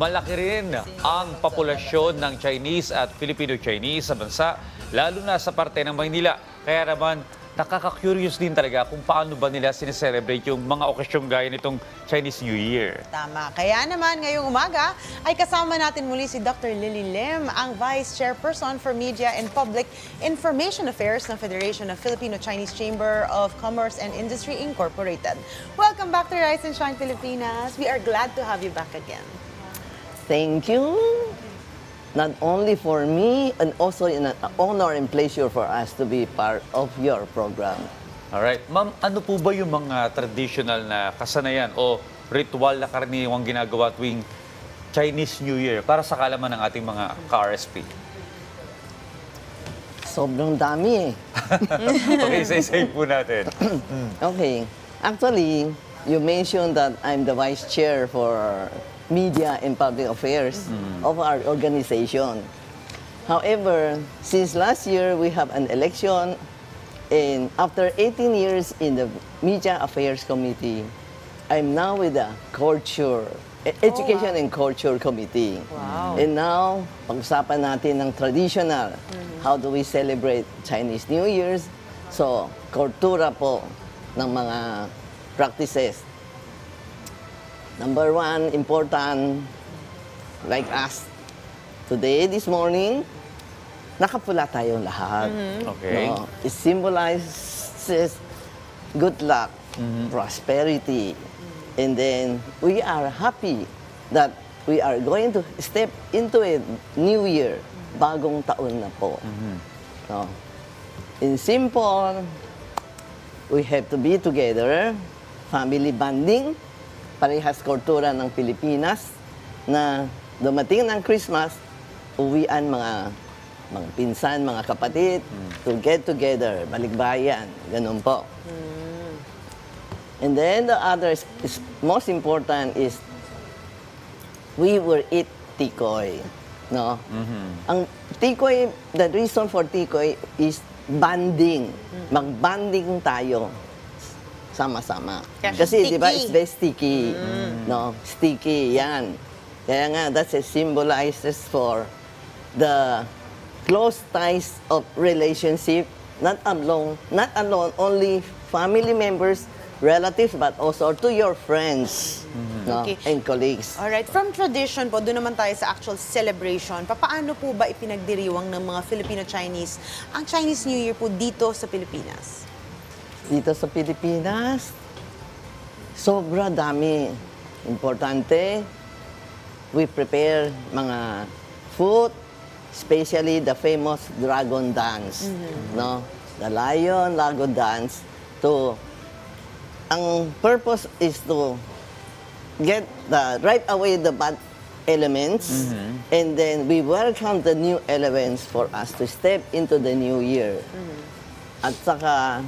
Malaki rin ang populasyon ng Chinese at Filipino-Chinese sa bansa, lalo na sa parte ng Maynila. Kaya naman, nakaka-curious din talaga kung paano ba nila sineselebrate yung mga okasyong gaya nitong Chinese New Year. Tama. Kaya naman ngayong umaga ay kasama natin muli si Dr. Lily Lim, ang Vice Chairperson for Media and Public Information Affairs ng Federation of Filipino-Chinese Chamber of Commerce and Industry Incorporated. Welcome back to Rise and Shine Filipinas. We are glad to have you back again. Thank you. Not only for me, and also an honor and pleasure for us to be part of your program. Alright. Ma'am, ano po ba yung mga traditional na kasanayan o ritual na karaniwang ginagawa tuwing Chinese New Year para sa kalaman ng ating mga ka-RSP? Sobrang dami eh. Okay, isa-isa po natin. Okay. Actually, you mentioned that I'm the vice chair for Media and Public Affairs of our organization. However, since last year, we have an election, and after 18 years in the Media Affairs Committee, I'm now with the Education and Culture Committee. Wow. And now, pag-usapan natin ng traditional. How do we celebrate Chinese New Year's? So, kultura po ng mga practices. Number one, important, like us, today, this morning, nakapula tayong lahat. Okay. No? It symbolizes good luck, prosperity, and then we are happy that we are going to step into a new year, bagong taon na po. No? In simple, we have to be together, family bonding, parehas kultura ng Pilipinas na dumating ng Christmas, uwian mga pinsan, mga kapatid, to get together, balikbayan, ganun po. And then the other is most important is we will eat tikoy. No? Ang tikoy, the reason for tikoy is bonding. Mag-bonding tayo sama-sama. Kasi, di ba, it's very sticky. No? Sticky, yan. Kaya nga, that's a symbolizes for the close ties of relationship, not alone, only family members, relatives, but also to your friends, no? Okay. And colleagues. Alright, from tradition po, doon naman tayo sa actual celebration. Paano po ba ipinagdiriwang ng mga Filipino-Chinese ang Chinese New Year po dito sa Pilipinas? Dito sa Pilipinas, sobra dami. Importante, we prepare mga food, especially the famous dragon dance. No? The lion dragon dance. Ang purpose is to get right away the bad elements, and then we welcome the new elements for us to step into the new year. At saka,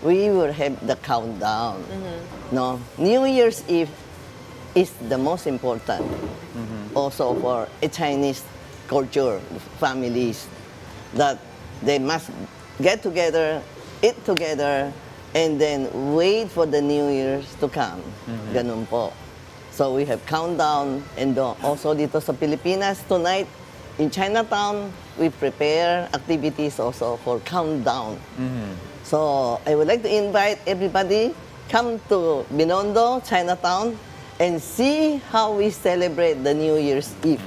we will have the countdown. No, New Year's Eve is the most important. Also for a Chinese culture, families, that they must get together, eat together, and then wait for the New Year's to come. Ganun po. So we have countdown, and also dito sa Pilipinas tonight in Chinatown, we prepare activities also for countdown. So I would like to invite everybody, come to Binondo, Chinatown, and see how we celebrate the New Year's Eve.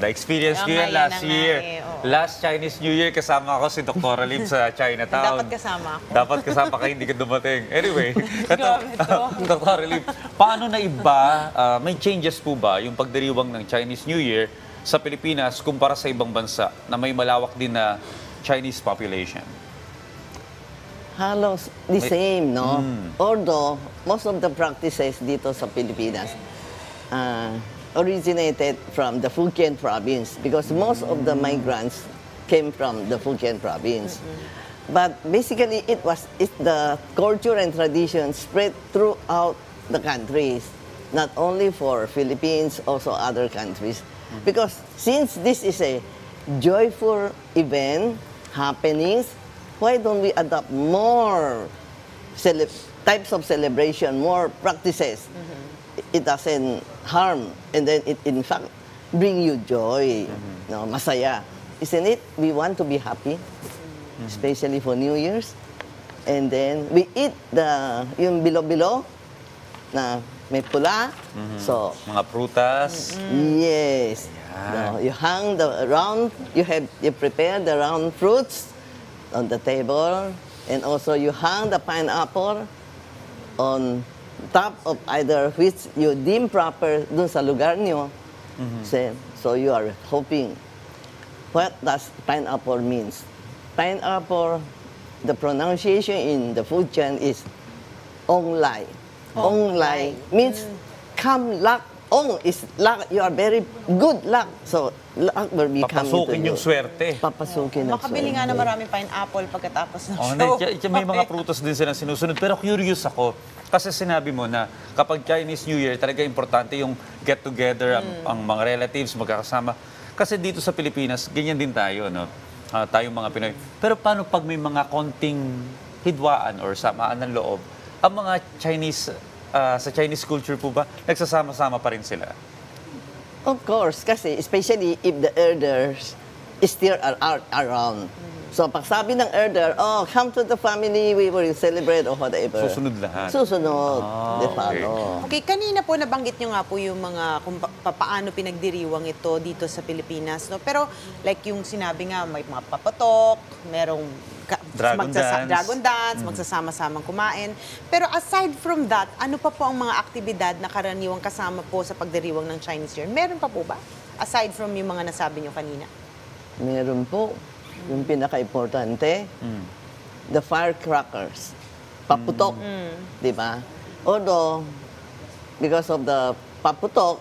Na-experience ko Kaya yan last na nga year. oo. Last Chinese New Year, kasama ako si Dr. Lim sa Chinatown. Dapat kasama ako. Dapat kasama ka, hindi ka dumating. Anyway, Grabe to. Dr. Lim, paano na iba, may changes po ba yung pagdiriwang ng Chinese New Year sa Pilipinas kumpara sa ibang bansa na may malawak din na Chinese population? Halos the same, no? Although, most of the practices dito sa Pilipinas originated from the Fujian province because most of the migrants came from the Fujian province. But basically, it's the culture and tradition spread throughout the countries, not only for Philippines, also other countries. Because since this is a joyful event, happenings, why don't we adopt more types of celebration, more practices? It doesn't harm, and then it in fact bring you joy, no, masaya. Isn't it? We want to be happy, especially for New Year's. And then we eat yung bilo-bilo na may pula. So, Mga prutas. yes. No, you hang the round, you prepare the round fruits on the table, and also you hang the pineapple on top of either which you deem proper dun sa lugar nyo. So you are hoping. What does pineapple means? Pineapple, the pronunciation in the food chain is ong lai. Ong lai means come luck. Ong is luck. You are very good luck. So luck will be coming to Papasukin you. yung swerte. Papasukin ang Makabili nga swerte. na maraming pineapple pagkatapos ng Oh, show. may mga prutas din silang sinusunod. Pero curious ako, kasi sinabi mo na kapag Chinese New Year, talaga importante yung get-together, ang mga relatives, magkakasama. Kasi dito sa Pilipinas, ganyan din tayo, no? Tayong mga Pinoy. Pero paano pag may mga konting hidwaan or samaan ng loob, ang mga Chinese, sa Chinese culture po ba, nagsasama-sama pa rin sila? Of course, kasi especially if the elders still are around. So pag sabi ng elder, oh, come to the family, we will celebrate or whatever. Susunod lahat. Susunod. They okay. follow. Okay, kanina po nabanggit nyo nga po yung mga kung paano pinagdiriwang ito dito sa Pilipinas, no? Pero like yung sinabi nga, may mga papatok, merong Dragon dance. dragon dance, magsasama-samang kumain. Pero aside from that, ano pa po ang mga aktibidad na karaniwang kasama po sa pagdiriwang ng Chinese New Year? Meron pa po ba? Aside from yung mga nasabi nyo kanina. Meron po. Yung pinaka-importante, the firecrackers. Paputok. Di ba? Although, because of the paputok,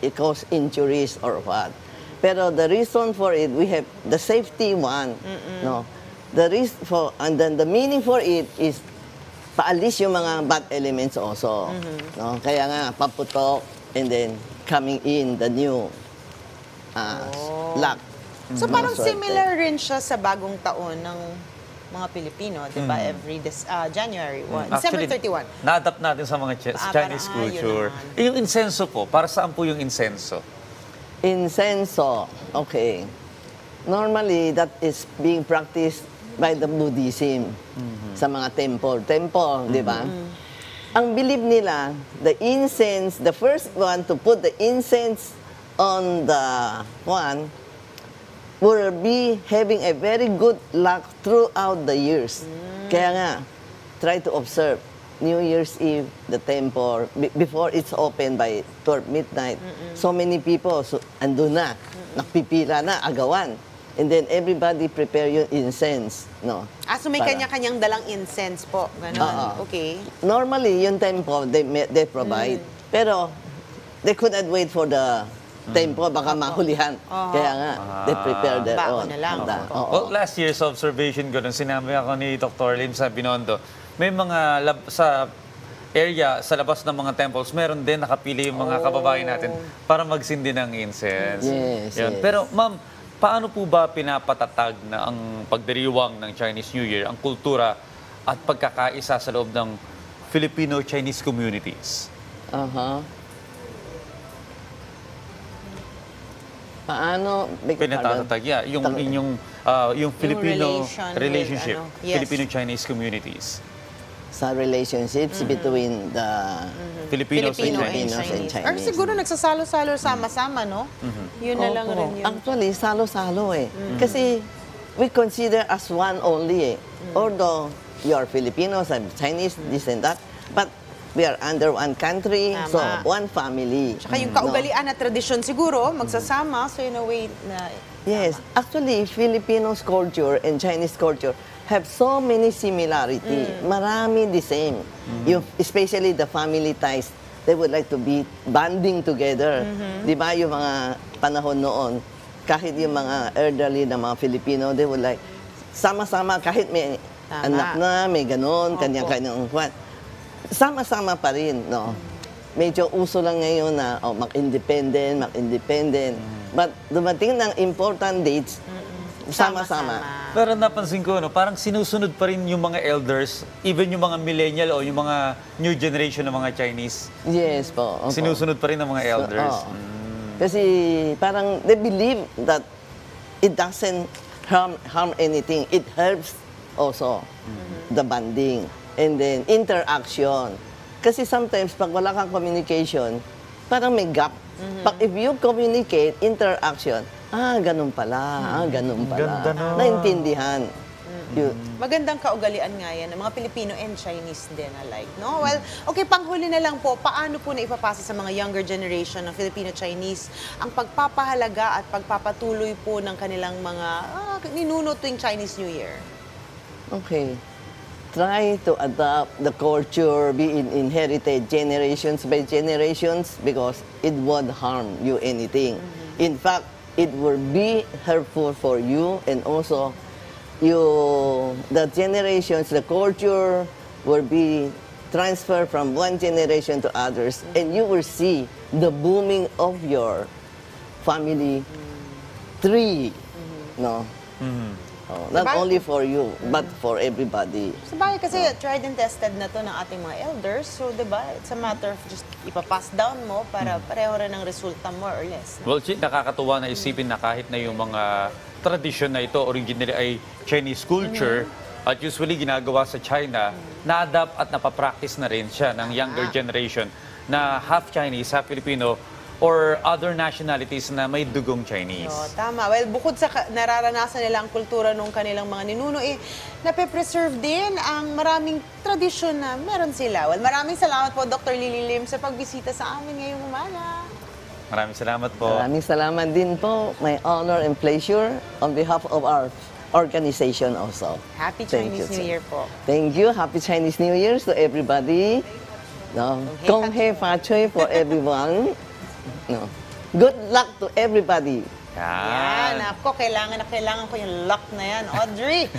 it cause injuries or what. Pero the reason for it, we have the safety one. No? And then the meaning for it is paalis yung mga bad elements also. No? Kaya nga, paputok, and then coming in the new luck. So parang Swerte. similar rin siya sa bagong taon ng mga Pilipino, di ba? Every January 1, December 31. Na-adapt natin sa mga Chinese parang, culture. yun Yung insenso po, para saan po yung insenso? Incenso, okay. Normally, that is being practiced by the Buddhism sa mga temple. Temple, di ba? Ang belief nila, the incense, the first one to put the incense on the one will be having a very good luck throughout the years. Kaya nga, try to observe New Year's Eve, the temple, before it's open by 12 midnight. So many people, andun na, nakpipila na, agawan. And then everybody prepare yung incense. No? So may Para- kanya-kanyang dalang incense po. Ganon. Oo. Okay. Normally, yung temple, they provide. Pero, they could not wait for the temple, baka mahulihan. Kaya nga, they prepare their Baon own. na lang. Oo. Well, last year's observation ko, nung sinabi ako ni Dr. Lim sa Binondo, may mga sa area, sa labas ng mga temples, meron din nakapili yung mga kababayan natin para magsindi ng incense. Yes, Yun. yes. Pero ma'am, paano po ba pinapatatag na ang pagdiriwang ng Chinese New Year, ang kultura at pagkakaisa sa loob ng Filipino-Chinese communities? Paano? Pinatatag, yeah, yung inyong yung Filipino relation with, relationship, yes. Filipino-Chinese communities. Sa relationships between the Filipinos, Filipino and and Chinese. Chinese. Chinese. Or siguro nagsasalo-salo sama-sama, no? Yun na lang rin yun. Actually, salo-salo eh. Kasi we consider as one only eh. Although you are Filipinos, I'm Chinese, this and that, but we are under one country, so Tama. one family. Tsaka yung kaugalian at tradisyon siguro, magsasama. So in a way na... Yes, actually, Filipinos culture and Chinese culture have so many similarity. Marami the same. Yung, especially the family ties, they would like to be bonding together. Di ba yung mga panahon noon, kahit yung mga elderly na mga Filipino, they would like sama-sama kahit may Tama. anak na, may ganon, Opo. kanyang-kanyang kwan. Sama-sama pa rin, no? Medyo uso lang ngayon na mag-independent. But dumating ng important dates, sama-sama. Pero napansin ko, no, parang sinusunod pa rin yung mga elders, even yung mga millennial o yung mga new generation ng mga Chinese. Yes po. opo. Sinusunod pa rin ng mga elders. Oo. Kasi parang they believe that it doesn't harm anything. It helps also the bonding and then interaction. Kasi sometimes pag wala kang communication, parang may gap. Pag if you communicate, interaction, ganun pala, ganun pala. Ganda nun. Naintindihan. Yun. Magandang kaugalian nga yan ng mga Pilipino and Chinese din alike, no? Well, okay, panghuli na lang po, paano po na ipapasa sa mga younger generation ng Filipino-Chinese ang pagpapahalaga at pagpapatuloy po ng kanilang mga ninuno tuwing Chinese New Year? Okay. Try to adapt the culture, be inherited generations by generations because it won't harm you anything. In fact, it will be helpful for you and also the generations, the culture will be transferred from one generation to others and you will see the booming of your family tree. No? Oh, not Diba? only for you, but for everybody. Sabagay kasi tried and tested na to ng ating mga elders. So, di ba, it's a matter of just ipapass down mo para pareho rin ang resulta more or less. Well, Chi, nakakatuwa na isipin na kahit na yung mga tradisyon na ito originally ay Chinese culture at usually ginagawa sa China, na-adapt at napapractice na rin siya ng younger generation na half Chinese, half Filipino, or other nationalities na may dugong Chinese. No, tama. Well, bukod sa nararanasan nila ang kultura ng kanilang mga ninuno, nape-preserve din ang maraming tradisyon na meron sila. Well, maraming salamat po, Dr. Lily Lim, sa pagbisita sa amin ngayong umaga. Maraming salamat po. Maraming salamat din po. My honor and pleasure on behalf of our organization also. Happy Thank Chinese you, New sir. Year po. Thank you. Happy Chinese New Year to everybody. No. Kong He Fa Chui for everyone. No. Good luck to everybody. Yan, Yan. ako, kailangan ko yung luck na yan. Audrey!